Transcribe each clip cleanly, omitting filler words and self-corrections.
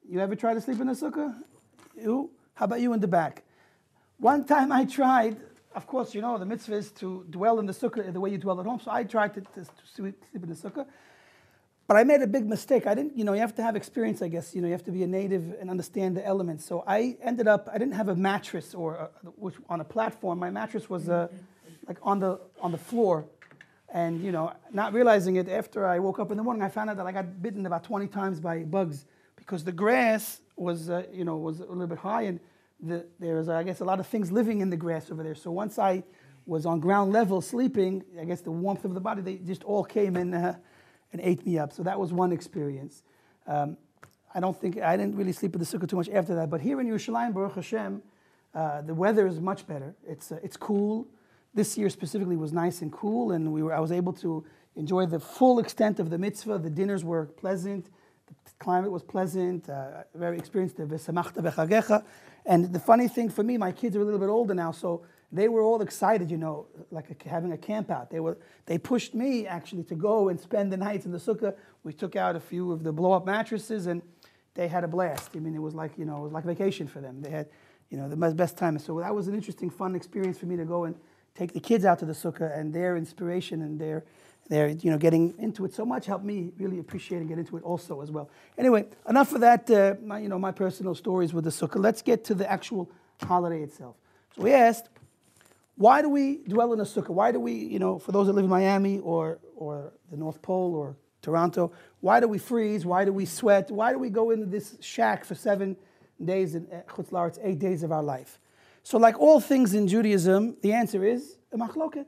You ever try to sleep in the sukkah? You? How about you in the back? One time I tried, of course, you know, the mitzvah is to dwell in the sukkah the way you dwell at home, so I tried to sleep in the sukkah. But I made a big mistake. I didn't, you know, you have to have experience, I guess. You know, you have to be a native and understand the elements. So I ended up, I didn't have a mattress or which on a platform. My mattress was like on the floor. And, you know, not realizing it, after I woke up in the morning, I found out that I got bitten about 20 times by bugs because the grass was, you know, was a little bit high, and there was, I guess, a lot of things living in the grass over there. So once I was on ground level sleeping, I guess the warmth of the body, they just all came and ate me up. So that was one experience. I didn't really sleep in the sukkah too much after that. But here in Yerushalayim, Baruch Hashem, the weather is much better. It's cool. This year specifically was nice and cool, and I was able to enjoy the full extent of the mitzvah. The dinners were pleasant. The climate was pleasant. Very experienced the v'samachta b'chagecha. And the funny thing for me, my kids are a little bit older now, so they were all excited, you know, like having a camp out. They pushed me actually to go and spend the nights in the sukkah. We took out a few of the blow-up mattresses, and they had a blast. I mean, it was like, you know, it was like vacation for them. They had, you know, the best time. So that was an interesting, fun experience for me to go and take the kids out to the sukkah, and their inspiration and their you know, getting into it so much helped me really appreciate and get into it also as well. Anyway, enough of that, my personal stories with the sukkah. Let's get to the actual holiday itself. So we asked, why do we dwell in a sukkah? Why do we, you know, for those that live in Miami or the North Pole or Toronto, why do we freeze? Why do we sweat? Why do we go into this shack for 7 days in Chutz La'aretz, 8 days of our life? So like all things in Judaism, the answer is a machloket.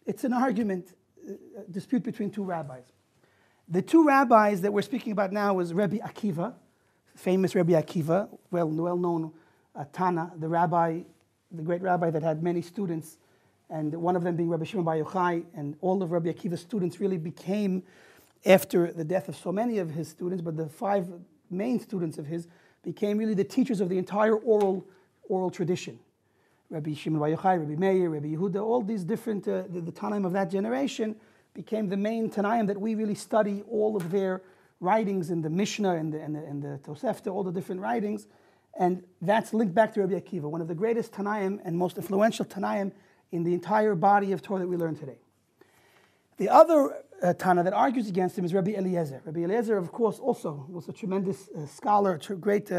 It's an argument, a dispute between two rabbis. The two rabbis that we're speaking about now is Rabbi Akiva, famous Rabbi Akiva, well-known Tana, the great rabbi that had many students, and one of them being Rabbi Shimon Bar Yochai, and all of Rabbi Akiva's students really became, after the death of so many of his students, but the 5 main students of his became really the teachers of the entire oral tradition. Rabbi Shimon Bar Yochai, Rabbi Meir, Rabbi Yehuda, all these different, the Tanaim of that generation became the main Tanaim that we really study all of their writings in the Mishnah and the Tosefta, all the different writings. And that's linked back to Rabbi Akiva, one of the greatest Tanaim and most influential Tanaim in the entire body of Torah that we learn today. The other Tana that argues against him is Rabbi Eliezer. Rabbi Eliezer, of course, also was a tremendous scholar, great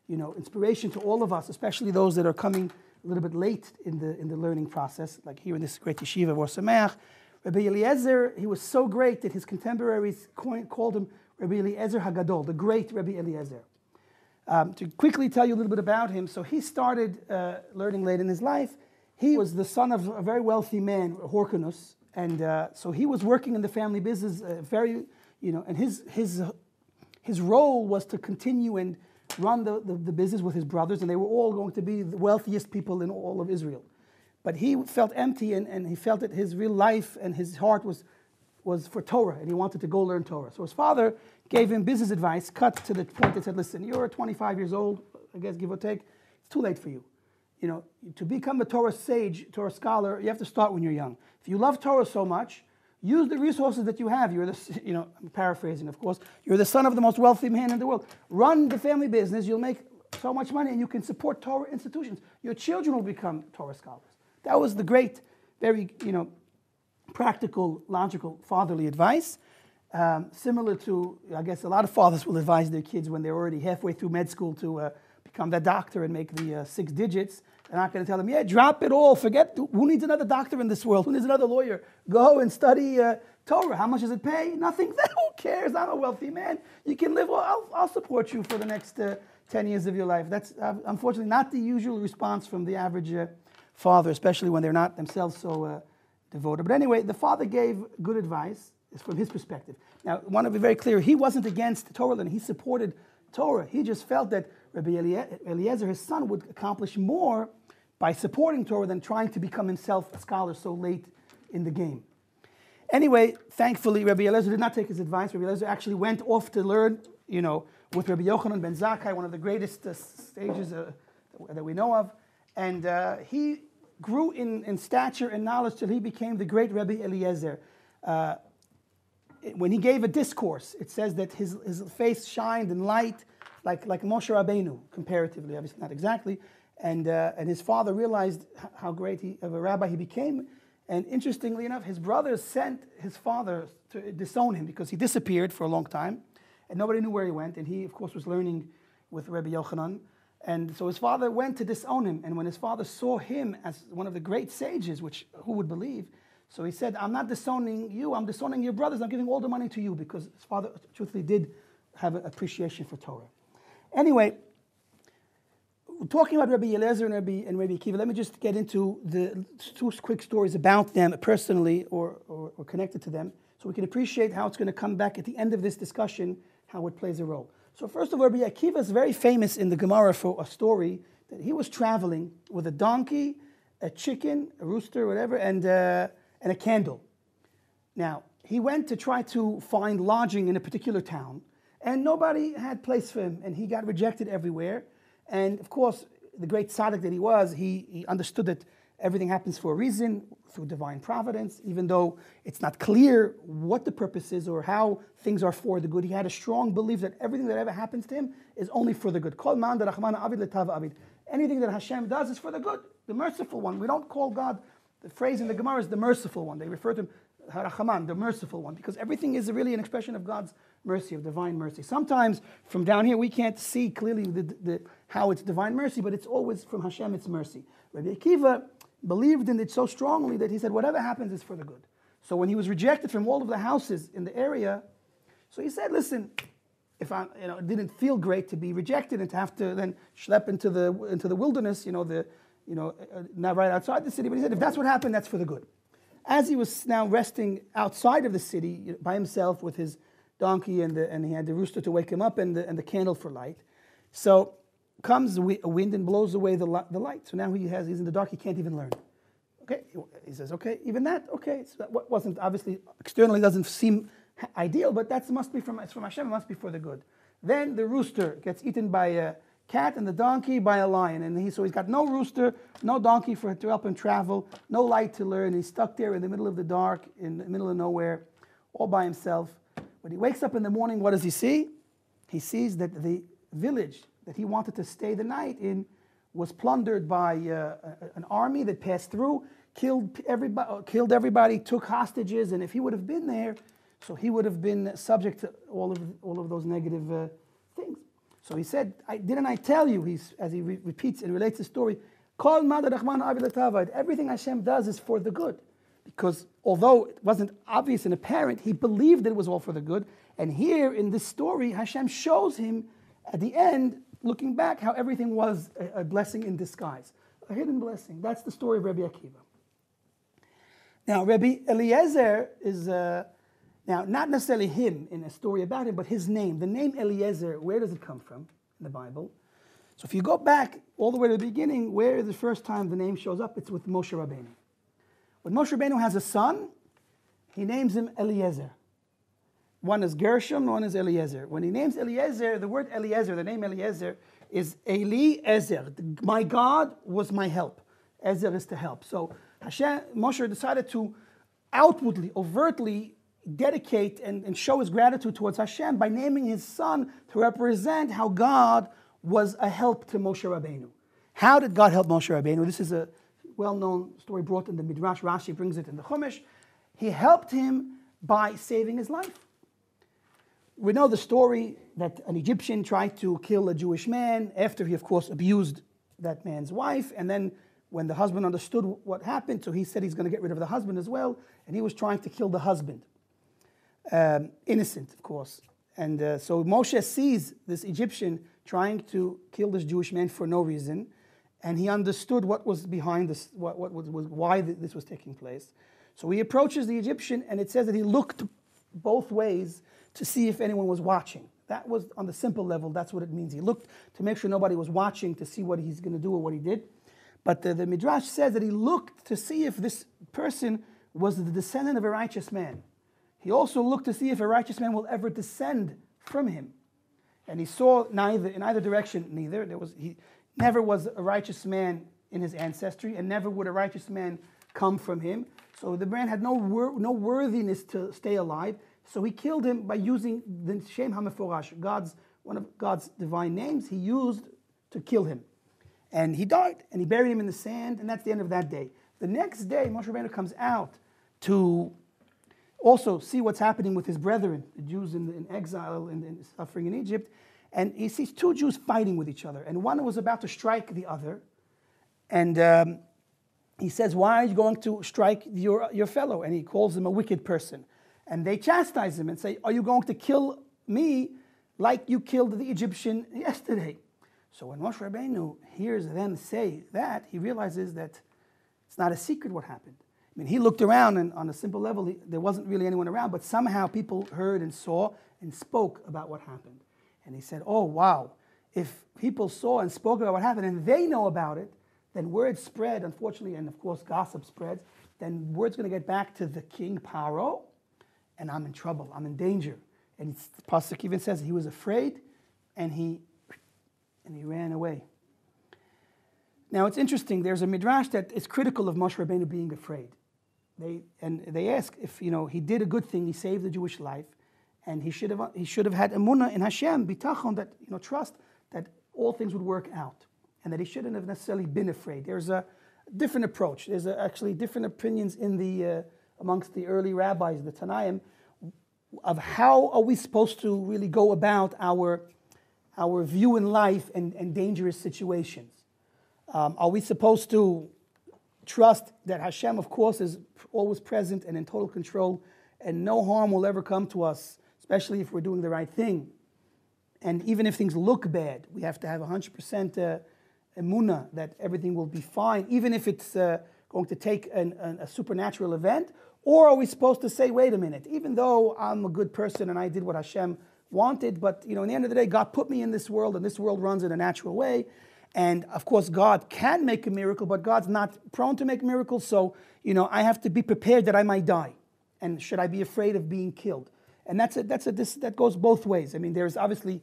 inspiration to all of us, especially those that are coming a little bit late in the learning process, like here in this great yeshiva of Or Sameach. Rabbi Eliezer, he was so great that his contemporaries called him Rabbi Eliezer Hagadol, the great Rabbi Eliezer. To quickly tell you a little bit about him, so he started learning late in his life. He was the son of a very wealthy man, Horkanus, and so he was working in the family business, and his role was to continue and run the business with his brothers, and they were all going to be the wealthiest people in all of Israel. But he felt empty, and he felt that his real life and his heart was for Torah, and he wanted to go learn Torah. So his father gave him business advice, cut to the point that said, listen, you're 25 years old, I guess, give or take, it's too late for you. You know, to become a Torah sage, Torah scholar, you have to start when you're young. If you love Torah so much, use the resources that you have. You're I'm paraphrasing, of course. You're the son of the most wealthy man in the world. Run the family business. You'll make so much money, and you can support Torah institutions. Your children will become Torah scholars. That was the great, very, practical, logical, fatherly advice. Similar to, I guess, a lot of fathers will advise their kids when they're already halfway through med school to become that doctor and make the 6 digits. They're not going to tell them, yeah, drop it all. Forget, who needs another doctor in this world? Who needs another lawyer? Go and study Torah. How much does it pay? Nothing. Who cares? I'm a wealthy man. You can live, I'll support you for the next 10 years of your life. That's unfortunately not the usual response from the average father, especially when they're not themselves so devoted. But anyway, the father gave good advice from his perspective. Now, I want to be very clear. He wasn't against Torah learning. He supported Torah. He just felt that Rabbi Eliezer, his son, would accomplish more by supporting Torah than trying to become himself a scholar so late in the game. Anyway, thankfully, Rabbi Eliezer did not take his advice. Rabbi Eliezer actually went off to learn, with Rabbi Yochanan ben Zakkai, one of the greatest sages that we know of. And he grew in stature and knowledge till he became the great Rabbi Eliezer. When he gave a discourse, it says that his face shined in light like Moshe Rabbeinu, comparatively, obviously not exactly. And his father realized how great of a rabbi he became. And interestingly enough, his brothers sent his father to disown him because he disappeared for a long time, and nobody knew where he went. And he, of course, was learning with Rabbi Yochanan. And so his father went to disown him. And when his father saw him as one of the great sages, which who would believe? So he said, I'm not disowning you, I'm disowning your brothers. I'm giving all the money to you, because his father truthfully did have an appreciation for Torah. Anyway, talking about Rabbi Eliezer and Rabbi Akiva, let me just get into the two quick stories about them personally or connected to them, so we can appreciate how it's going to come back at the end of this discussion, how it plays a role. So first of all, Rabbi Akiva is very famous in the Gemara for a story that he was traveling with a donkey, a chicken, a rooster, whatever, and a candle. Now, he went to try to find lodging in a particular town, and nobody had place for him, and he got rejected everywhere. And of course, the great tzaddik that he was, he understood that everything happens for a reason, through divine providence, even though it's not clear what the purpose is or how things are for the good. He had a strong belief that everything that ever happens to him is only for the good. Kol man derachmana avid letava avid. Anything that Hashem does is for the good, the merciful one. We don't call God, the phrase in the Gemara is the merciful one. They refer to him, Harachaman, the merciful one, because everything is really an expression of God's mercy, of divine mercy. Sometimes from down here we can't see clearly how it's divine mercy, but it's always from Hashem, it's mercy. Rabbi Akiva believed in it so strongly that he said whatever happens is for the good. So when he was rejected from all of the houses in the area, so he said, listen, if it didn't feel great to be rejected and to have to then schlep into the wilderness, not right outside the city, but he said if that's what happened, that's for the good. As he was now resting outside of the city by himself with his donkey and he had the rooster to wake him up and the candle for light, so comes a wind and blows away the light. So now he's in the dark, he can't even learn. Okay, he says, okay, even that, okay. So that wasn't, obviously, externally doesn't seem ideal, but that must be from Hashem, it must be for the good. Then the rooster gets eaten by a cat and the donkey by a lion. And so he's got no rooster, no donkey to help him travel, no light to learn. He's stuck there in the middle of the dark, in the middle of nowhere, all by himself. When he wakes up in the morning, what does he see? He sees that the village that he wanted to stay the night in was plundered by an army that passed through, killed everybody, took hostages, and if he would have been there, so he would have been subject to all of those negative things. So he said, didn't I tell you, as he repeats and relates the story, Kol ma derachmana avid letava. Everything Hashem does is for the good. Because although it wasn't obvious and apparent, he believed that it was all for the good. And here in this story, Hashem shows him at the end, looking back, how everything was a blessing in disguise, a hidden blessing. That's the story of Rabbi Akiva. Now, Rabbi Eliezer is now not necessarily him in a story about him, but his name. The name Eliezer, where does it come from in the Bible? So if you go back all the way to the beginning, where is the first time the name shows up? It's with Moshe Rabbeinu. When Moshe Rabbeinu has a son, he names him Eliezer. One is Gershom, one is Eliezer. When he names Eliezer, the word Eliezer, the name Eliezer, is Eli Ezer. My God was my help. Ezer is to help. So Moshe decided to outwardly, overtly dedicate and show his gratitude towards Hashem by naming his son to represent how God was a help to Moshe Rabbeinu. How did God help Moshe Rabbeinu? This is a well-known story brought in the Midrash. Rashi brings it in the Chumash. He helped him by saving his life. We know the story that an Egyptian tried to kill a Jewish man after he, of course, abused that man's wife. And then when the husband understood what happened, so he said he's going to get rid of the husband as well. And he was trying to kill the husband. Innocent, of course. And so Moshe sees this Egyptian trying to kill this Jewish man for no reason. And he understood what was behind this, why this was taking place. So he approaches the Egyptian, and it says that he looked both ways to see if anyone was watching. That was on the simple level, that's what it means. He looked to make sure nobody was watching to see what he's going to do or what he did. But the Midrash says that he looked to see if this person was the descendant of a righteous man. He also looked to see if a righteous man will ever descend from him. And he saw neither, in either direction, neither. He never was a righteous man in his ancestry, and never would a righteous man come from him. So the man had no worthiness to stay alive. So he killed him by using the Shem HaMeforash, God's one of God's divine names, he used to kill him. And he died, and he buried him in the sand, and that's the end of that day. The next day, Moshe Rabbeinu comes out to also see what's happening with his brethren, the Jews in exile and suffering in Egypt. And he sees two Jews fighting with each other. And one was about to strike the other. And he says, why are you going to strike your fellow? And he calls him a wicked person. And they chastise him and say, are you going to kill me like you killed the Egyptian yesterday? So when Moshe Rabbeinu hears them say that, he realizes that it's not a secret what happened. I mean, he looked around, and on a simple level, there wasn't really anyone around, but somehow people heard and saw and spoke about what happened. And he said, oh, wow, if people saw and spoke about what happened and they know about it, then word spread, unfortunately, and of course gossip spreads, then word's going to get back to the king Paro, and I'm in trouble, I'm in danger. And the pasuk even says he was afraid, and he ran away. Now it's interesting, there's a midrash that is critical of Moshe Rabbeinu being afraid. They ask if he did a good thing, he saved the Jewish life, and he should have had emunah in Hashem, bitachon, that trust that all things would work out, and that he shouldn't have necessarily been afraid. There's a different approach. There's actually different opinions in the amongst the early rabbis, the Tanaim, of how are we supposed to really go about our view in life and dangerous situations. Are we supposed to trust that Hashem, of course, is always present and in total control, and no harm will ever come to us, especially if we're doing the right thing? And even if things look bad, we have to have 100% emunah that everything will be fine, even if it's going to take a supernatural event. Or are we supposed to say, wait a minute, even though I'm a good person and I did what Hashem wanted, but in the end of the day, God put me in this world, and this world runs in a natural way. And of course, God can make a miracle, but God's not prone to make miracles. So, I have to be prepared that I might die. And should I be afraid of being killed? And that goes both ways. I mean, there's obviously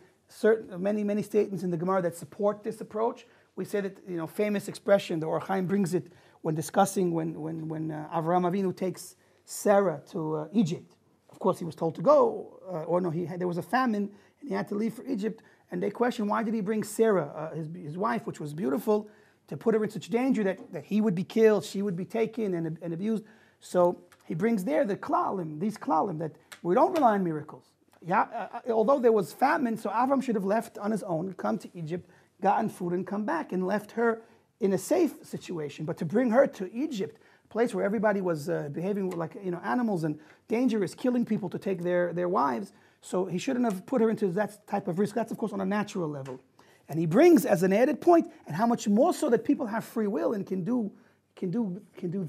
many statements in the Gemara that support this approach. We say that, famous expression, the Or Chaim brings it when discussing when Avraham Avinu takes Sarah to Egypt. Of course, he was told to go, there was a famine, and he had to leave for Egypt. And they question, why did he bring Sarah, his wife, which was beautiful, to put her in such danger that he would be killed, she would be taken and abused? So he brings there these klalim, that we don't rely on miracles. Although there was famine, so Avram should have left on his own, come to Egypt, gotten food, and come back, and left her in a safe situation. But to bring her to Egypt, a place where everybody was behaving like animals and dangerous, killing people to take their wives, so he shouldn't have put her into that type of risk. That's, of course, on a natural level. And he brings as an added point, and how much more so that people have free will and can do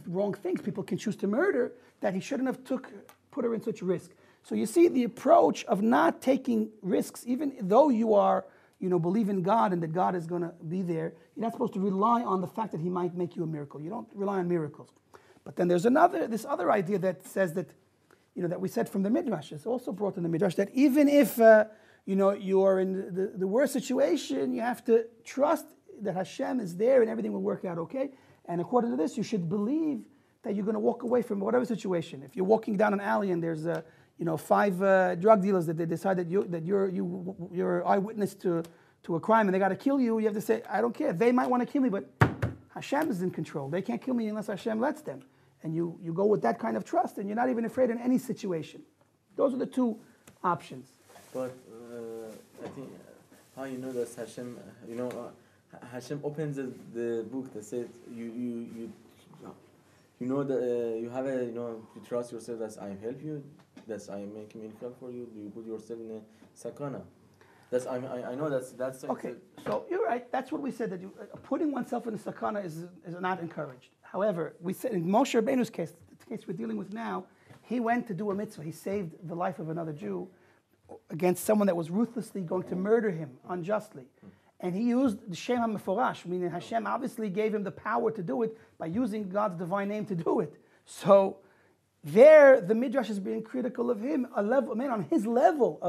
wrong things. People can choose to murder, that he shouldn't have put her in such risk. So you see the approach of not taking risks, even though you are, believe in God and that God is going to be there. You're not supposed to rely on the fact that he might make you a miracle. You don't rely on miracles. But then there's this other idea that says that, that we said from the Midrash, it's also brought in the Midrash, that even if, you're in the worst situation, you have to trust that Hashem is there and everything will work out okay. And according to this, you should believe that you're going to walk away from whatever situation. If you're walking down an alley and there's 5 drug dealers that they decide that you're eyewitness to a crime and they got to kill you, you have to say, I don't care. They might want to kill me, but Hashem is in control. They can't kill me unless Hashem lets them. And you go with that kind of trust, and you're not even afraid in any situation. Those are the two options. But I think how you know that Hashem, Hashem opens the book that says you know that you have you trust yourself that I help you, that I make miracle for you. You put yourself in a sakana. That's I know that's okay. So you're right. That's what we said, that putting oneself in a sakana is not encouraged. However, we said in Moshe Rabbeinu's case, the case we're dealing with now, he went to do a mitzvah. He saved the life of another Jew against someone that was ruthlessly going to murder him unjustly. And he used the Shem HaMeforash, meaning Hashem obviously gave him the power to do it by using God's divine name to do it. So there, the Midrash is being critical of him, on his level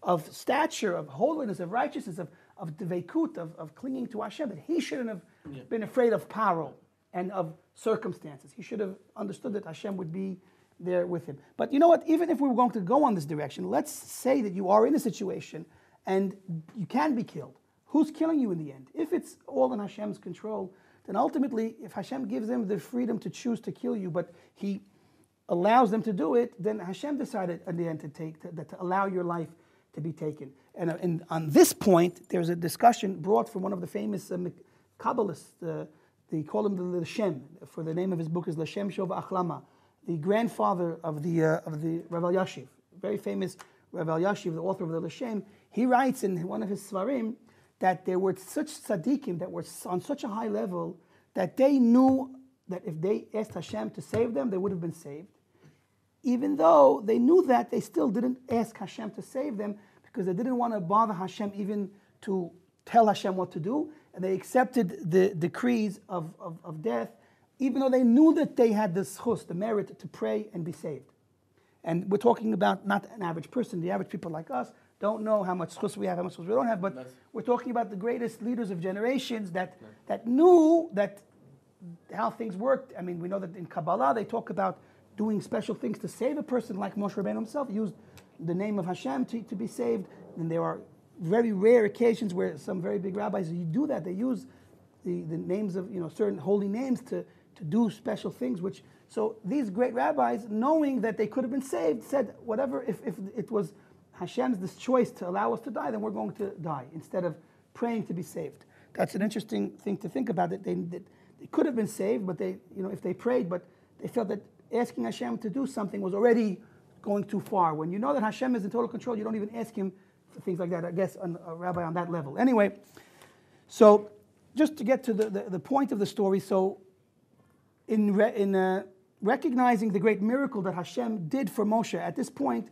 of stature, of holiness, of righteousness, of devekut, of clinging to Hashem, that he shouldn't have been afraid of Paro and of circumstances. He should have understood that Hashem would be there with him. But you know what? Even if we were going to go on this direction, let's say that you are in a situation and you can be killed. Who's killing you in the end? If it's all in Hashem's control, then ultimately, if Hashem gives them the freedom to choose to kill you, but He allows them to do it, then Hashem decided in the end to allow your life to be taken. And on this point, there's a discussion brought from one of the famous Kabbalists. They call him the Lashem. For the name of his book is Lashem Shov Achlama, the grandfather of the Rav Elyashiv, very famous Rav Elyashiv, the author of the Lashem. He writes in one of his Svarim that there were such tzaddikim that were on such a high level that they knew that if they asked Hashem to save them, they would have been saved. Even though they knew that, they still didn't ask Hashem to save them because they didn't want to bother Hashem even to tell Hashem what to do. And they accepted the decrees of death, even though they knew that they had the schus, the merit to pray and be saved. And we're talking about not an average person. The average people like us don't know how much schus we have, how much schus we don't have, but we're talking about the greatest leaders of generations that knew that how things worked. I mean, we know that in Kabbalah they talk about doing special things to save a person, like Moshe Rabbeinu himself used the name of Hashem to be saved. And there are very rare occasions where some very big rabbis do that. They use the names of certain holy names to do special things. So these great rabbis, knowing that they could have been saved, said, whatever, if it was Hashem's choice to allow us to die, then we're going to die instead of praying to be saved. That's an interesting thing to think about. That they could have been saved, but if they prayed, but they felt that asking Hashem to do something was already going too far. When you know that Hashem is in total control, you don't even ask Him for things like that. I guess a rabbi on that level. Anyway, so just to get to the point of the story, so in recognizing the great miracle that Hashem did for Moshe, at this point,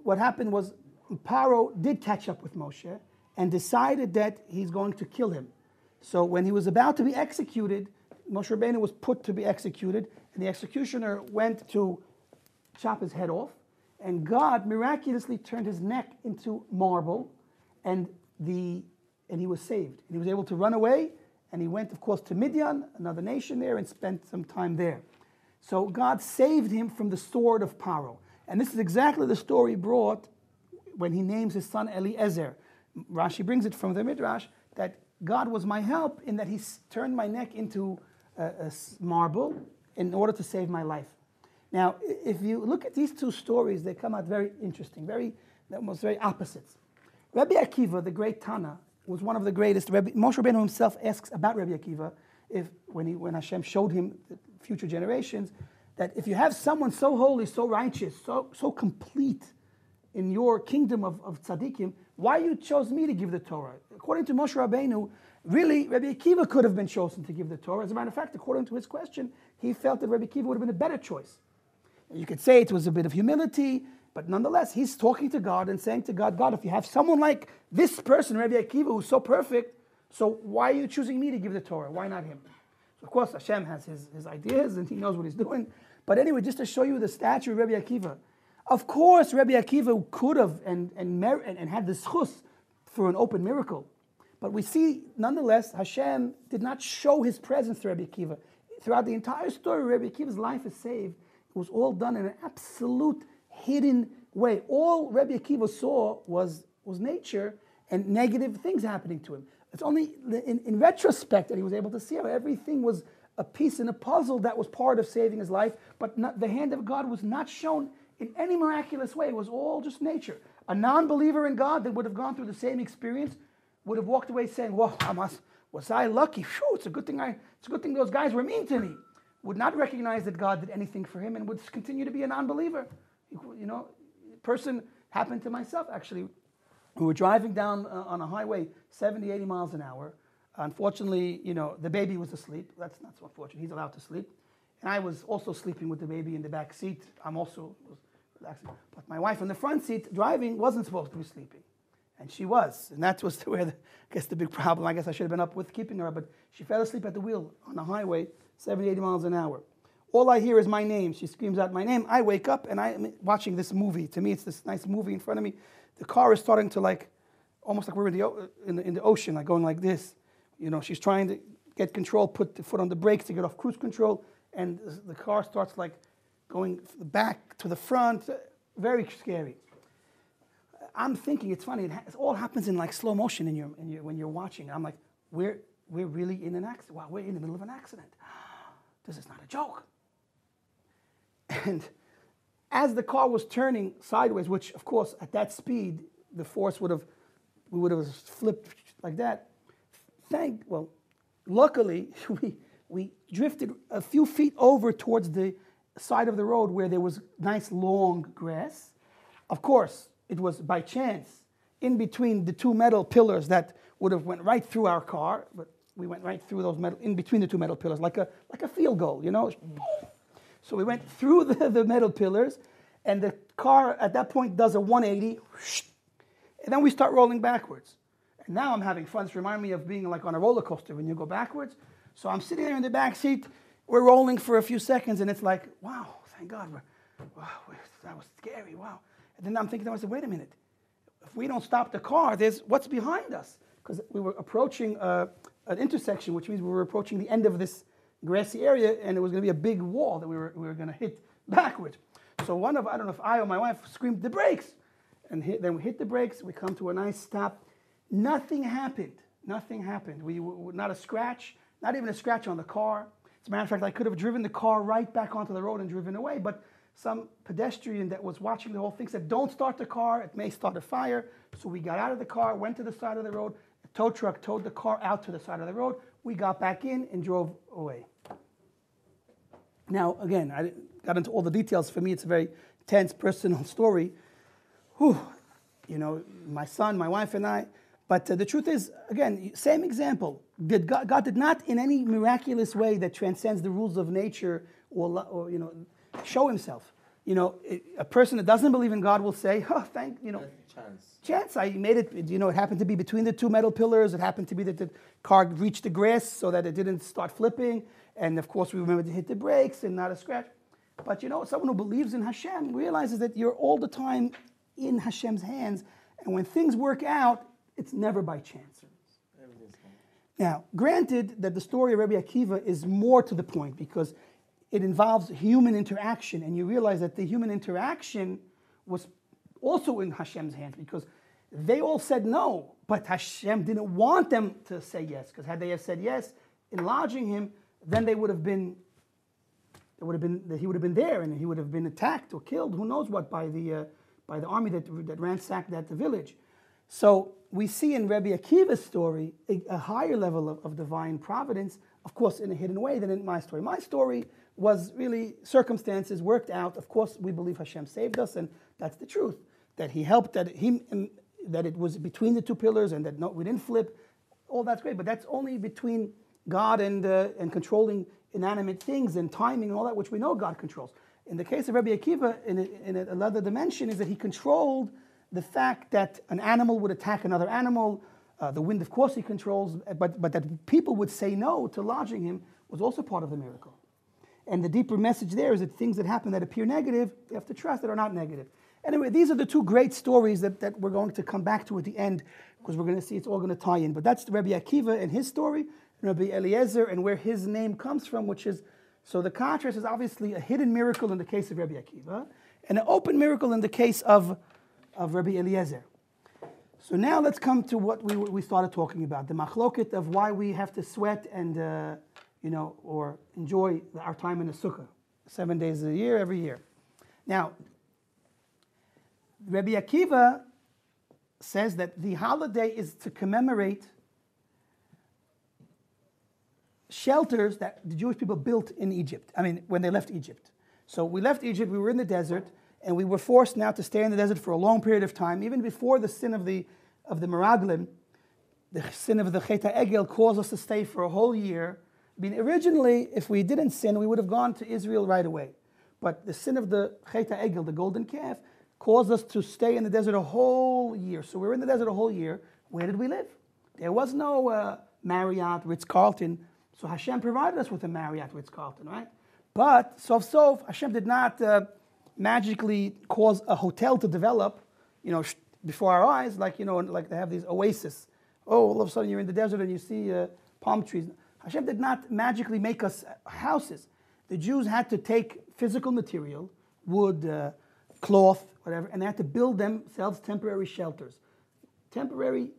what happened was Paro did catch up with Moshe and decided that he's going to kill him. So when he was about to be executed, Moshe Rabbeinu was put to be executed, and the executioner went to chop his head off, and God miraculously turned his neck into marble, and he was saved. And he was able to run away, and he went, of course, to Midian, another nation there, and spent some time there. So God saved him from the sword of Paro. And this is exactly the story brought when he names his son Eliezer. Rashi brings it from the Midrash that God was my help in that He turned my neck into a marble in order to save my life. Now, if you look at these two stories, they come out very interesting, almost very opposites. Rabbi Akiva, the great Tana, was one of the greatest. Moshe Rabbeinu himself asks about Rabbi Akiva when Hashem showed him the future generations, that if you have someone so holy, so righteous, so complete in your kingdom of tzaddikim, why you chose me to give the Torah? According to Moshe Rabbeinu, really, Rabbi Akiva could have been chosen to give the Torah. As a matter of fact, according to his question, he felt that Rabbi Akiva would have been a better choice. You could say it was a bit of humility, but nonetheless, he's talking to God and saying to God, God, if you have someone like this person, Rabbi Akiva, who's so perfect, so why are you choosing me to give the Torah? Why not him? So of course, Hashem has his ideas and He knows what He's doing. But anyway, just to show you the stature of Rabbi Akiva, of course, Rabbi Akiva could have and had the schus for an open miracle. But we see, nonetheless, Hashem did not show His presence to Rabbi Akiva. Throughout the entire story, Rabbi Akiva's life is saved. It was all done in an absolute hidden way. All Rabbi Akiva saw was nature and negative things happening to him. It's only in retrospect that he was able to see how everything was a piece in a puzzle that was part of saving his life, but the hand of God was not shown in any miraculous way. It was all just nature. A non-believer in God that would have gone through the same experience would have walked away saying, "Whoa, was I lucky? Phew, it's a good thing those guys were mean to me." Would not recognize that God did anything for him and would continue to be a non-believer. Person happened to myself actually. We were driving down on a highway 70, 80 miles an hour. Unfortunately, the baby was asleep. That's not so unfortunate. He's allowed to sleep. And I was also sleeping with the baby in the back seat. I'm also relaxing. But my wife in the front seat driving wasn't supposed to be sleeping. And she was. And that was where, the big problem. I guess I should have been up with keeping her. But she fell asleep at the wheel on the highway, 70, 80 miles an hour. All I hear is my name. She screams out my name. I wake up and I'm watching this movie. To me, it's this nice movie in front of me. The car is starting to almost like we're in the ocean, like going like this. She's trying to get control, put the foot on the brakes to get off cruise control. And the car starts going back to the front. Very scary. I'm thinking, it's funny, it all happens in like slow motion when you're watching. I'm like, we're really in an accident. Wow, we're in the middle of an accident. This is not a joke. And as the car was turning sideways, which of course at that speed, the force we would have flipped like that. Luckily, we drifted a few feet over towards the side of the road where there was nice long grass. Of course, it was by chance in between the two metal pillars that would have went right through our car, but we went right through those in between the two metal pillars, like a field goal, you know. So we went through the metal pillars, and the car at that point does a 180, and then we start rolling backwards. And now I'm having fun. It's reminding me of being like on a roller coaster when you go backwards. So I'm sitting there in the back seat, we're rolling for a few seconds, and it's like, wow, thank God, that was scary, wow. And then I'm thinking to myself, wait a minute, if we don't stop the car, there's what's behind us? Because we were approaching an intersection, which means we were approaching the end of this grassy area, and it was going to be a big wall that we were going to hit backwards. So I don't know if I or my wife screamed the brakes, and then we hit the brakes. We come to a nice stop. Nothing happened. Nothing happened. Not a scratch, not even a scratch on the car. As a matter of fact, I could have driven the car right back onto the road and driven away, but some pedestrian that was watching the whole thing said, don't start the car, it may start a fire. So we got out of the car, went to the side of the road, a tow truck towed the car out to the side of the road, we got back in and drove away. Now, again, I got into all the details. For me, it's a very tense, personal story. Whew. You know, my son, my wife, and I. But the truth is, again, same example. God did not, in any miraculous way that transcends the rules of nature or you know, show himself. You know, a person that doesn't believe in God will say, oh, chance. I made it, you know, it happened to be between the two metal pillars. It happened to be that the car reached the grass so that it didn't start flipping. And of course, we remember to hit the brakes and not a scratch. But you know, someone who believes in Hashem realizes that you're all the time in Hashem's hands. And when things work out, it's never by chance. Now, granted that the story of Rabbi Akiva is more to the point because it involves human interaction, and you realize that the human interaction was also in Hashem's hands because they all said no, but Hashem didn't want them to say yes, because had they have said yes in lodging him, then he would have been there, and he would have been attacked or killed, who knows what, by the army that ransacked that village. So we see in Rabbi Akiva's story a higher level of divine providence, of course, in a hidden way than in my story. My story was really circumstances worked out. Of course, we believe Hashem saved us, and that's the truth. That He helped, that it was between the two pillars, and that we didn't flip. All that's great, but that's only between God and controlling inanimate things and timing and all that, which we know God controls. In the case of Rabbi Akiva, in another dimension, is that he controlled the fact that an animal would attack another animal. The wind, of course, he controls, but that people would say no to lodging him was also part of the miracle. And the deeper message there is that things that happen that appear negative, you have to trust that are not negative. Anyway, these are the two great stories that we're going to come back to at the end, because we're going to see it's all going to tie in. But that's Rabbi Akiva and his story, and Rabbi Eliezer and where his name comes from, which is, so the contrast is obviously a hidden miracle in the case of Rabbi Akiva, and an open miracle in the case of Rabbi Eliezer. So now let's come to what we started talking about, the machloket of why we have to sweat and or enjoy our time in the sukkah, 7 days a year, every year. Now, Rabbi Akiva says that the holiday is to commemorate shelters that the Jewish people built in Egypt. I mean, when they left Egypt. So we left Egypt, we were in the desert, and we were forced now to stay in the desert for a long period of time. Even before the sin of the Meraglim, the sin of the Chet HaEgel caused us to stay for a whole year. I mean, originally, if we didn't sin, we would have gone to Israel right away. But the sin of the Chet HaEgel, the golden calf, caused us to stay in the desert a whole year. So we were in the desert a whole year. Where did we live? There was no Marriott, Ritz-Carlton. So Hashem provided us with a Marriott, Ritz-Carlton, right? But sof Hashem did not magically cause a hotel to develop, before our eyes, like they have these oases. Oh, all of a sudden you're in the desert and you see palm trees. Hashem did not magically make us houses. The Jews had to take physical material, wood, cloth, whatever, and they had to build themselves temporary shelters. Temporary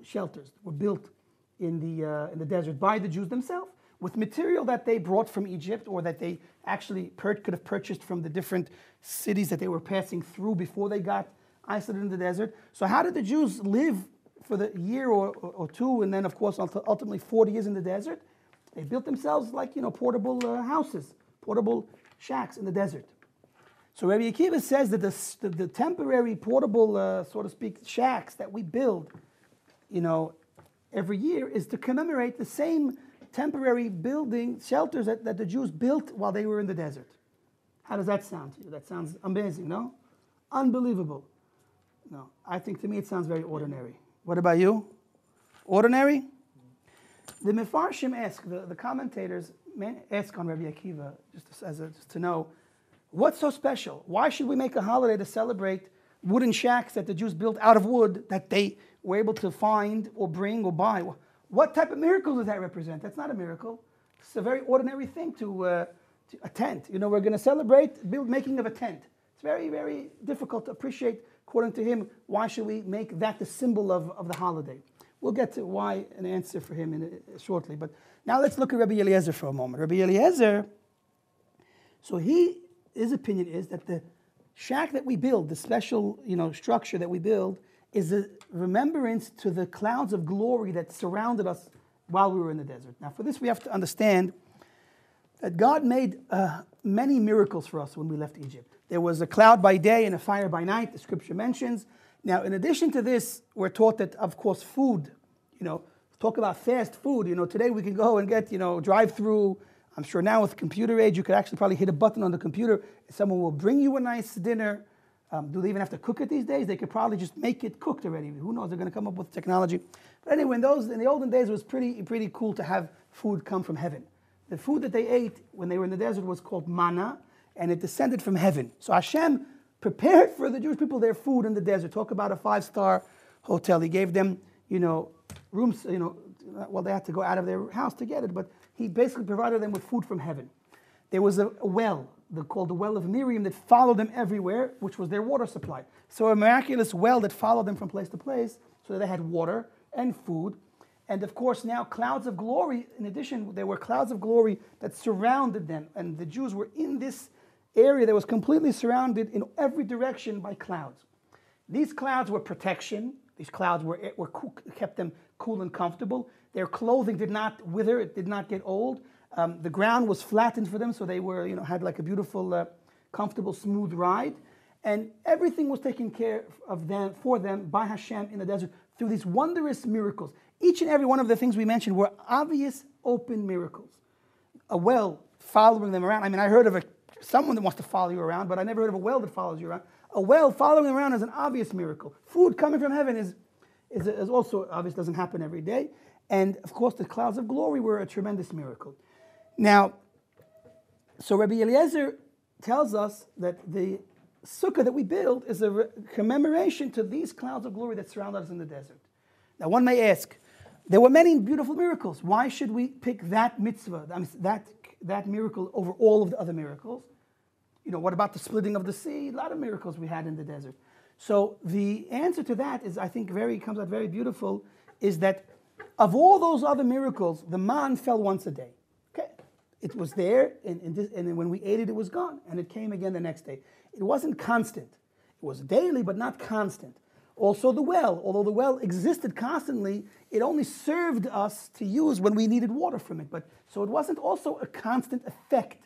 shelters were built in the desert by the Jews themselves with material that they brought from Egypt or that they actually could have purchased from the different cities that they were passing through before they got isolated in the desert. So how did the Jews live for the year or two, and then of course ultimately 40 years in the desert? They built themselves like, portable houses, portable shacks in the desert. So Rabbi Akiva says that the temporary portable, so to speak, shacks that we build, every year is to commemorate the same temporary building shelters that the Jews built while they were in the desert. How does that sound to you? That sounds amazing, no? Unbelievable. No, I think to me it sounds very ordinary. What about you? Ordinary? The Mefarshim ask, the commentators ask on Rabbi Akiva, just to know, what's so special? Why should we make a holiday to celebrate wooden shacks that the Jews built out of wood that they were able to find or bring or buy? What type of miracle does that represent? That's not a miracle. It's a very ordinary thing to a tent. We're going to celebrate making of a tent. It's very, very difficult to appreciate, according to him. Why should we make that the symbol of the holiday? We'll get to why an answer for him shortly. But now let's look at Rabbi Eliezer for a moment. Rabbi Eliezer, so his opinion is that the shack that we build, the special structure that we build, is a remembrance to the clouds of glory that surrounded us while we were in the desert. Now for this we have to understand that God made many miracles for us when we left Egypt. There was a cloud by day and a fire by night, the scripture mentions. Now in addition to this, we're taught that, of course, food, talk about fast food. Today we can go and get, drive-through. I'm sure now with computer age, you could actually probably hit a button on the computer. Someone will bring you a nice dinner. Do they even have to cook it these days? They could probably just make it cooked already. Who knows? They're going to come up with technology. But anyway, in the olden days, it was pretty cool to have food come from heaven. The food that they ate when they were in the desert was called manna, and it descended from heaven. So Hashem prepared for the Jewish people their food in the desert. Talk about a 5-star hotel. He gave them, rooms, well, they had to go out of their house to get it, but he basically provided them with food from heaven. There was a well, called the well of Miriam, that followed them everywhere, which was their water supply. So a miraculous well that followed them from place to place, so that they had water and food. And of course now clouds of glory, in addition, there were clouds of glory that surrounded them. And the Jews were in this area that was completely surrounded in every direction by clouds. These clouds were protection. These clouds kept them cool and comfortable. Their clothing did not wither, it did not get old. The ground was flattened for them, so they were, had like a beautiful, comfortable, smooth ride. And everything was taken care of for them by Hashem in the desert through these wondrous miracles. Each and every one of the things we mentioned were obvious, open miracles. A well following them around. I mean, I heard of someone that wants to follow you around, but I never heard of a well that follows you around. A well following them around is an obvious miracle. Food coming from heaven is also obvious, doesn't happen every day. And of course, the clouds of glory were a tremendous miracle. Now, so Rabbi Eliezer tells us that the sukkah that we build is a commemoration to these clouds of glory that surround us in the desert. Now, one may ask, there were many beautiful miracles. Why should we pick that mitzvah, that miracle over all of the other miracles? What about the splitting of the sea? A lot of miracles we had in the desert. So the answer to that is, I think, comes out very beautiful, is that of all those other miracles, the man fell once a day. Okay, it was there, and when we ate it, it was gone, and it came again the next day. It wasn't constant. It was daily, but not constant. Also the well, although the well existed constantly, it only served us to use when we needed water from it. So it wasn't also a constant effect.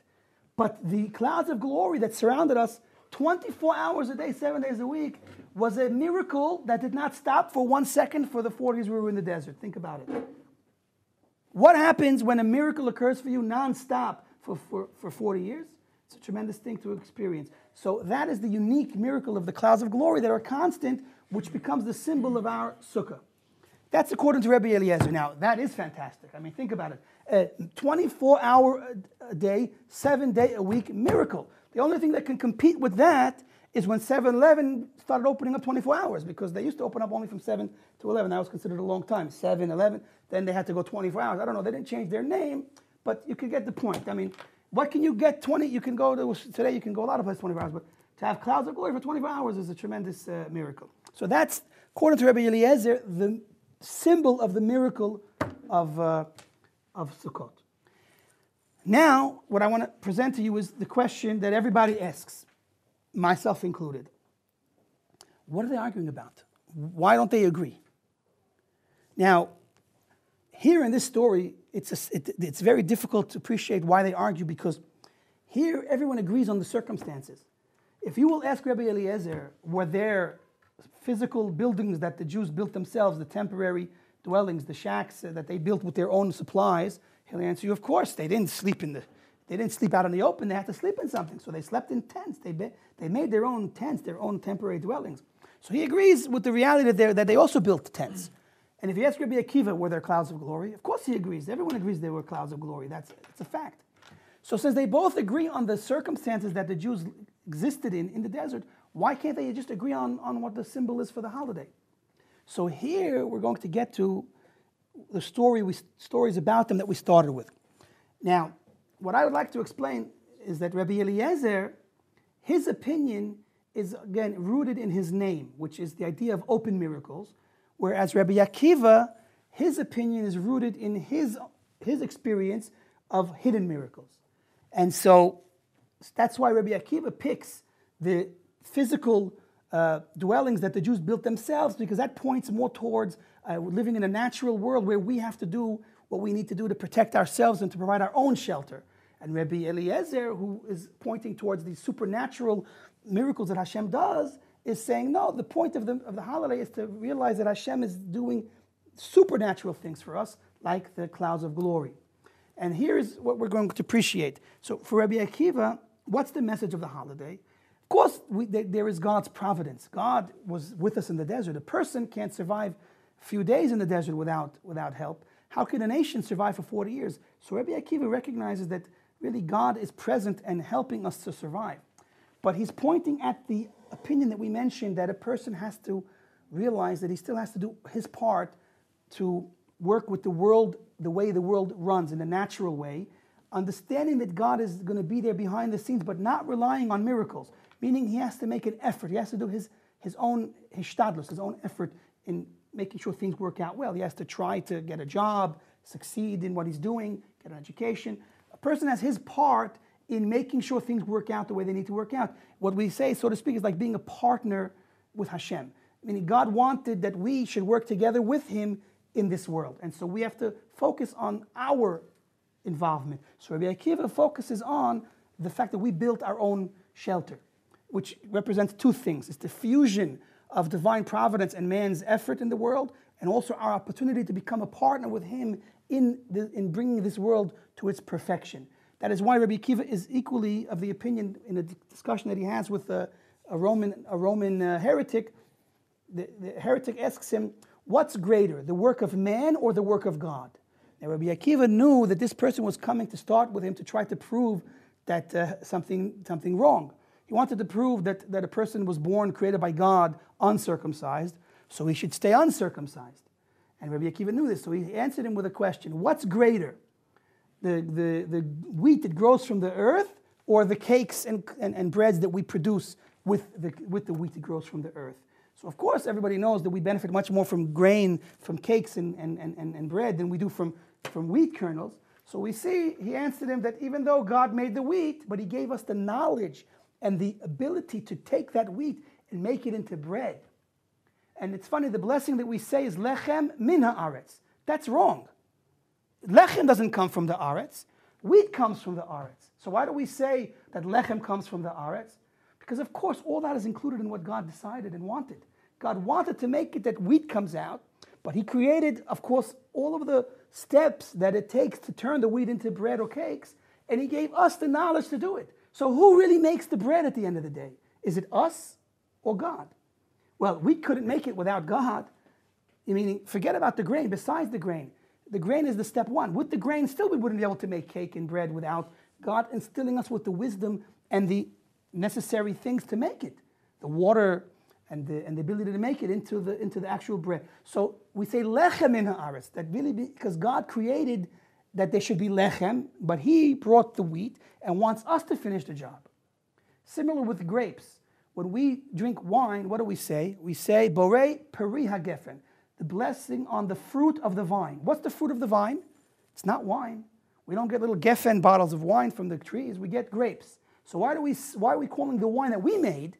But the clouds of glory that surrounded us 24 hours a day, 7 days a week, was a miracle that did not stop for 1 second for the 40 years we were in the desert. Think about it. What happens when a miracle occurs for you non-stop for 40 years? It's a tremendous thing to experience. So that is the unique miracle of the clouds of glory that are constant, which becomes the symbol of our sukkah. That's according to Rabbi Eliezer. Now, that is fantastic. I mean, think about it. A 24-hour a day, 7-day a week miracle. The only thing that can compete with that is when 7-Eleven started opening up 24 hours, because they used to open up only from 7 to 11. That was considered a long time. 7, 11, then they had to go 24 hours. I don't know, they didn't change their name, but you can get the point. I mean, what can you get 20? You can go to, today you can go a lot of places 24 hours, but To have clouds of glory for 24 hours is a tremendous miracle. So that's, according to Rabbi Eliezer, the symbol of the miracle of Sukkot. Now, what I want to present to you is the question that everybody asks, myself included. What are they arguing about? Why don't they agree? Now, here in this story, it's very difficult to appreciate why they argue, because here everyone agrees on the circumstances. If you will ask Rabbi Eliezer, were there physical buildings that the Jews built themselves, the temporary dwellings, the shacks that they built with their own supplies, he'll answer you, of course, they didn't sleep out in the open, they had to sleep in something. So they slept in tents. They made their own tents, their own temporary dwellings. So he agrees with the reality that they also built tents. And if you ask Rabbi Akiva, were there clouds of glory? Of course he agrees. Everyone agrees there were clouds of glory. That's a fact. So since they both agree on the circumstances that the Jews existed in the desert, why can't they just agree on what the symbol is for the holiday? So here we're going to get to the stories about them that we started with. Now, what I would like to explain is that Rabbi Eliezer, his opinion is again rooted in his name, which is the idea of open miracles, whereas Rabbi Akiva, his opinion is rooted in his experience of hidden miracles. And so that's why Rabbi Akiva picks the physical dwellings that the Jews built themselves, because that points more towards living in a natural world where we have to do what we need to do to protect ourselves and to provide our own shelter. And Rabbi Eliezer, who is pointing towards these supernatural miracles that Hashem does, is saying, no, the point of the holiday is to realize that Hashem is doing supernatural things for us, like the clouds of glory. And here's what we're going to appreciate. So for Rabbi Akiva, what's the message of the holiday? Of course, there is God's providence. God was with us in the desert. A person can't survive a few days in the desert without help. How can a nation survive for 40 years? So Rabbi Akiva recognizes that really God is present and helping us to survive. But he's pointing at the opinion that we mentioned, that a person has to realize that he still has to do his part to work with the world the way the world runs, in a natural way, understanding that God is going to be there behind the scenes, but not relying on miracles, meaning he has to make an effort. He has to do his own hishtadlus, his own effort in making sure things work out well. He has to try to get a job, succeed in what he's doing, get an education. A person has his part in making sure things work out the way they need to work out. What we say, so to speak, is like being a partner with Hashem. Meaning God wanted that we should work together with him in this world. And so we have to focus on our involvement. So Rabbi Akiva focuses on the fact that we built our own shelter, which represents two things. It's the fusion of divine providence and man's effort in the world, and also our opportunity to become a partner with him in bringing this world to its perfection. That is why Rabbi Akiva is equally of the opinion, in a discussion that he has with a Roman heretic. The heretic asks him, what's greater, the work of man or the work of God? Now Rabbi Akiva knew that this person was coming to start with him to try to prove that something wrong. He wanted to prove that a person was born, created by God, uncircumcised, so he should stay uncircumcised. And Rabbi Akiva knew this, so he answered him with a question. What's greater, the wheat that grows from the earth, or the cakes and breads that we produce with the wheat that grows from the earth? So of course everybody knows that we benefit much more from grain, from cakes and bread than we do from wheat kernels. So we see, he answered him that even though God made the wheat, but he gave us the knowledge and the ability to take that wheat and make it into bread. And it's funny, the blessing that we say is lechem min haaretz. That's wrong. Lechem doesn't come from the aretz. Wheat comes from the aretz. So why do we say that lechem comes from the aretz? Because of course all that is included in what God decided and wanted. God wanted to make it that wheat comes out, but he created, of course, all of the steps that it takes to turn the wheat into bread or cakes, and he gave us the knowledge to do it. So who really makes the bread at the end of the day? Is it us or God? Well, we couldn't make it without God. Meaning, forget about the grain, besides the grain. The grain is the step one. With the grain, still we wouldn't be able to make cake and bread without God instilling us with the wisdom and the necessary things to make it. The water and the ability to make it into the actual bread. So we say lechem min haaretz, that really because God created that there should be lechem, but he brought the wheat and wants us to finish the job. Similar with grapes. When we drink wine, what do we say? We say, Borei Peri HaGefen, the blessing on the fruit of the vine. What's the fruit of the vine? It's not wine. We don't get little Geffen bottles of wine from the trees. We get grapes. So why are we calling the wine that we made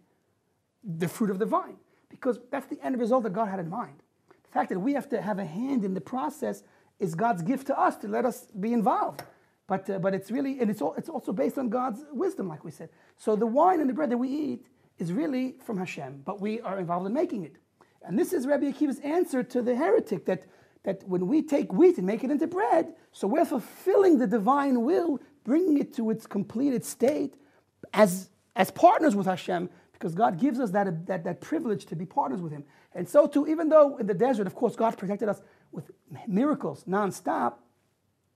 the fruit of the vine? Because that's the end result that God had in mind. The fact that we have to have a hand in the process is God's gift to us to let us be involved. But it's really, and it's also based on God's wisdom, like we said. So the wine and the bread that we eat is really from Hashem, but we are involved in making it. And this is Rabbi Akiva's answer to the heretic that when we take wheat and make it into bread, so we're fulfilling the divine will, bringing it to its completed state as partners with Hashem, because God gives us that privilege to be partners with Him. And so too, even though in the desert, of course, God protected us with miracles nonstop,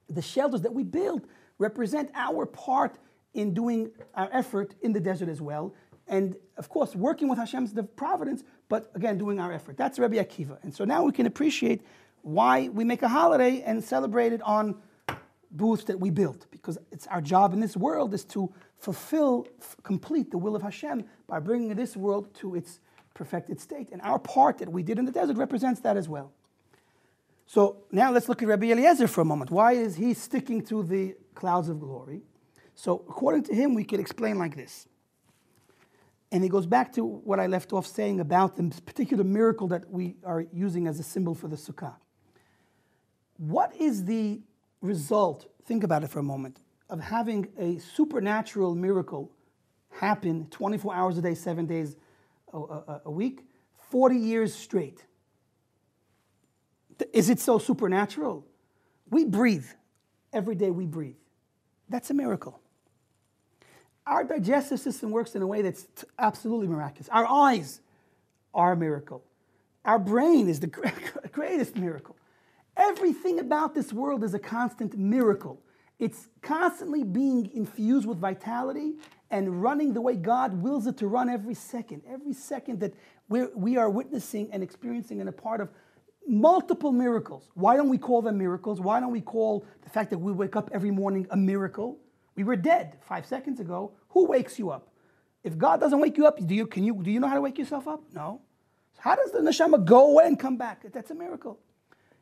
the shelters that we build represent our part in doing our effort in the desert as well. And of course, working with Hashem's providence, but again, doing our effort. That's Rabbi Akiva. And so now we can appreciate why we make a holiday and celebrate it on booths that we built. Because it's our job in this world is to complete the will of Hashem by bringing this world to its perfected state. And our part that we did in the desert represents that as well. So now let's look at Rabbi Eliezer for a moment. Why is he sticking to the clouds of glory? So according to him, we could explain like this. And he goes back to what I left off saying about the particular miracle that we are using as a symbol for the Sukkah. What is the result, think about it for a moment, of having a supernatural miracle happen 24 hours a day, 7 days a week, 40 years straight? Is it so supernatural? We breathe. Every day we breathe. That's a miracle. Our digestive system works in a way that's absolutely miraculous. Our eyes are a miracle. Our brain is the greatest miracle. Everything about this world is a constant miracle. It's constantly being infused with vitality and running the way God wills it to run every second. Every second that we are witnessing and experiencing and a part of multiple miracles. Why don't we call them miracles? Why don't we call the fact that we wake up every morning a miracle? We were dead 5 seconds ago. Who wakes you up? If God doesn't wake you up, do you know how to wake yourself up? No. So how does the neshama go away and come back? That's a miracle.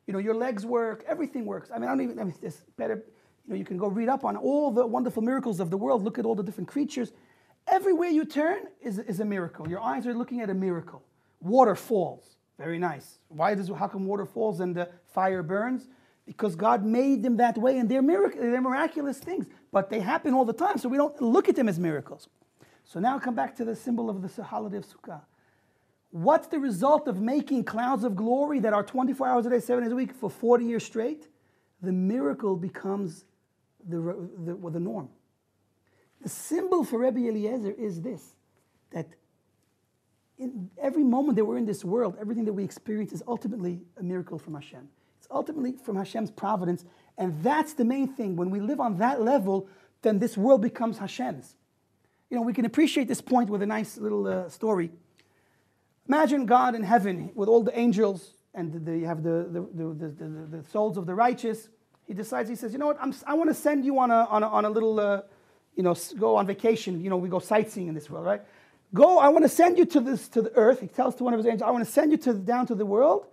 Your legs work, everything works. It's better, you can go read up on all the wonderful miracles of the world. Look at all the different creatures. Everywhere you turn is a miracle. Your eyes are looking at a miracle. Water falls. Very nice. How come water falls and the fire burns? Because God made them that way, and they're miraculous things. But they happen all the time, so we don't look at them as miracles. So now come back to the symbol of the holiday of Sukkah. What's the result of making clouds of glory that are 24 hours a day, 7 days a week for 40 years straight? The miracle becomes the norm. The symbol for Rabbi Eliezer is this, that in every moment that we're in this world, everything that we experience is ultimately a miracle from Hashem. It's ultimately from Hashem's providence, and that's the main thing. When we live on that level, then this world becomes Hashem's. We can appreciate this point with a nice little story. Imagine God in heaven with all the angels, and you have the souls of the righteous. He says, you know what, I want to send you on a little, go on vacation. We go sightseeing in this world, right? I want to send you to the earth. He tells to one of his angels, I want to send you down to the world.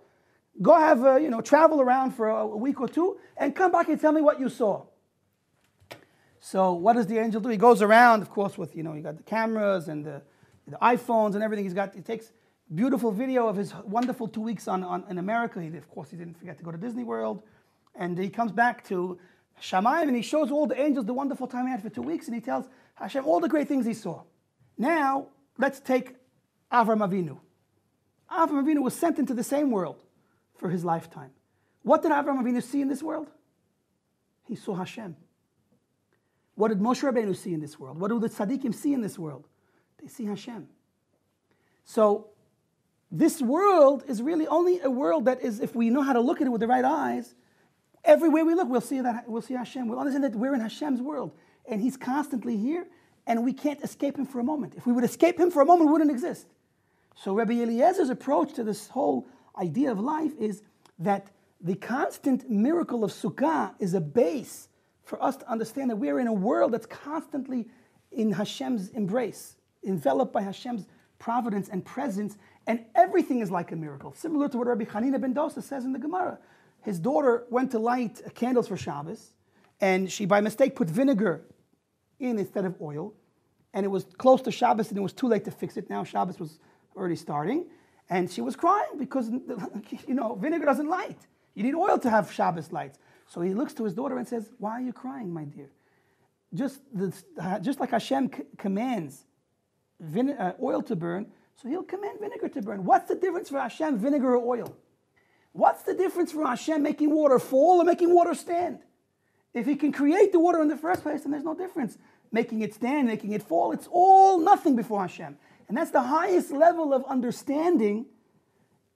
Go have travel around for a week or two, and come back and tell me what you saw. So what does the angel do? He goes around, of course, with you got the cameras and the iPhones and everything. He takes beautiful video of his wonderful 2 weeks in America. He didn't forget to go to Disney World, and he comes back to Shamayim and he shows all the angels the wonderful time he had for 2 weeks, and he tells Hashem all the great things he saw. Now let's take Avram Avinu. Avram Avinu was sent into the same world for his lifetime. What did Avram Avinu see in this world? He saw Hashem. What did Moshe Rabbeinu see in this world? What do the tzaddikim see in this world? They see Hashem. So this world is really only a world that is, if we know how to look at it with the right eyes, everywhere we look, we'll see Hashem. We'll understand that we're in Hashem's world, and He's constantly here, and we can't escape Him for a moment. If we would escape Him for a moment, we wouldn't exist. So Rabbi Eliezer's approach to this whole idea of life is that the constant miracle of Sukkah is a base for us to understand that we are in a world that's constantly in Hashem's embrace, enveloped by Hashem's providence and presence, and everything is like a miracle. Similar to what Rabbi Hanina ben Dosa says in the Gemara. His daughter went to light candles for Shabbos, and she by mistake put vinegar in instead of oil, and it was close to Shabbos and it was too late to fix it. Now Shabbos was already starting, and she was crying because, vinegar doesn't light. You need oil to have Shabbos lights. So he looks to his daughter and says, "Why are you crying, my dear? Just like Hashem commands oil to burn, so he'll command vinegar to burn. What's the difference for Hashem, vinegar or oil? What's the difference for Hashem making water fall or making water stand? If he can create the water in the first place, then there's no difference. Making it stand, making it fall, it's all nothing before Hashem. And that's the highest level of understanding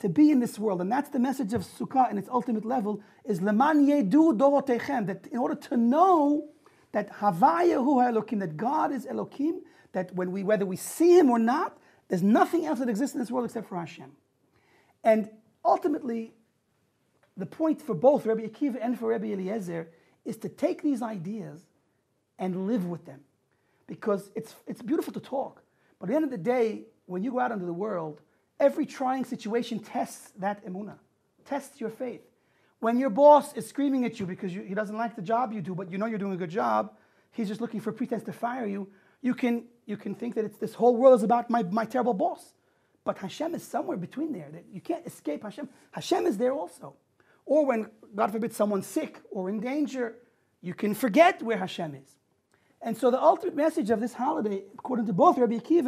to be in this world. And that's the message of Sukkah in its ultimate level, is Leman Yedu Dorotechem, that in order to know that Havaya Hu Elokim, that God is Elokim, that whether we see Him or not, there's nothing else that exists in this world except for Hashem. And ultimately, the point for both Rabbi Akiva and for Rabbi Eliezer is to take these ideas and live with them. Because it's beautiful to talk. But at the end of the day, when you go out into the world, every trying situation tests that emunah, tests your faith. When your boss is screaming at you because he doesn't like the job you do, but you know you're doing a good job, he's just looking for a pretense to fire you, you can think that this whole world is about my terrible boss. But Hashem is somewhere between there. That you can't escape Hashem. Hashem is there also. Or when, God forbid, someone's sick or in danger, you can forget where Hashem is. And so the ultimate message of this holiday, according to both Rabbi Akiva